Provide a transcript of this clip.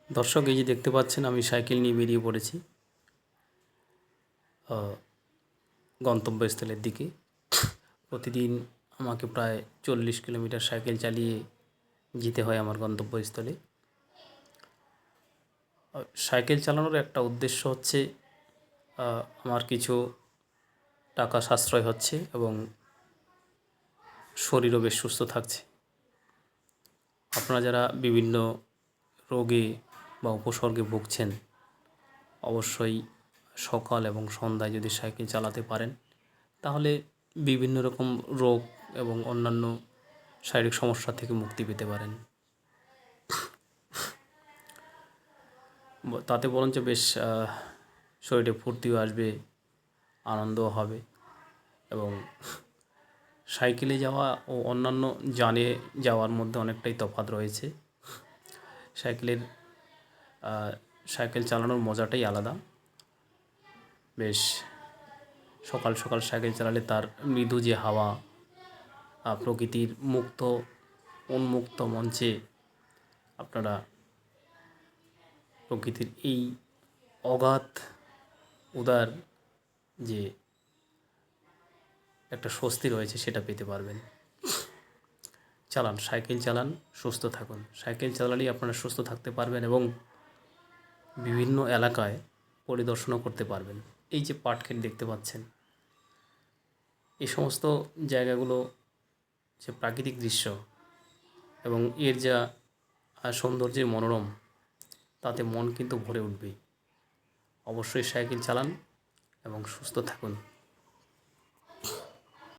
দর্শক, এই যে দেখতে পাচ্ছেন, আমি সাইকেল নিয়ে বেরিয়ে পড়েছি গন্তব্যস্থলের দিকে। প্রতিদিন আমাকে প্রায় 40 কিলোমিটার সাইকেল চালিয়ে যেতে হয় আমার গন্তব্যস্থলে। সাইকেল চালানোর একটা উদ্দেশ্য হচ্ছে আমার কিছু টাকা সাশ্রয় হচ্ছে এবং শরীরও বেশ সুস্থ থাকছে। আপনারা যারা বিভিন্ন রোগে বা উপসর্গে ভুগছেন, অবশ্যই সকাল এবং সন্ধ্যায় যদি সাইকেল চালাতে পারেন তাহলে বিভিন্ন রকম রোগ এবং অন্যান্য শারীরিক সমস্যা থেকে মুক্তি পেতে পারেন। তাতে বরঞ্চ বেশ শরীরে ফুর্তিও আসবে, আনন্দও হবে এবং সাইকেলে যাওয়া ও অন্যান্য যানে যাওয়ার মধ্যে অনেকটাই তফাৎ রয়েছে। সাইকেল চালানোর মজাটাই আলাদা। বেশ সকাল সকাল সাইকেল চালালে তার মৃদু যে হাওয়া, প্রকৃতির উন্মুক্ত মঞ্চে আপনারা প্রকৃতির এই অগাধ উদার যে একটা স্বস্তি রয়েছে সেটা পেতে পারবেন। সাইকেল চালান, সুস্থ থাকুন। সাইকেল চালালেই আপনারা সুস্থ থাকতে পারবেন এবং বিভিন্ন এলাকায় পরিদর্শনও করতে পারবেন। এই যে পাটক্ষেত দেখতে পাচ্ছেন, এই সমস্ত জায়গাগুলো যে প্রাকৃতিক দৃশ্য এবং এর যা সৌন্দর্যের মনোরম, তাতে মন কিন্তু ভরে উঠবেই। অবশ্যই সাইকেল চালান এবং সুস্থ থাকুন।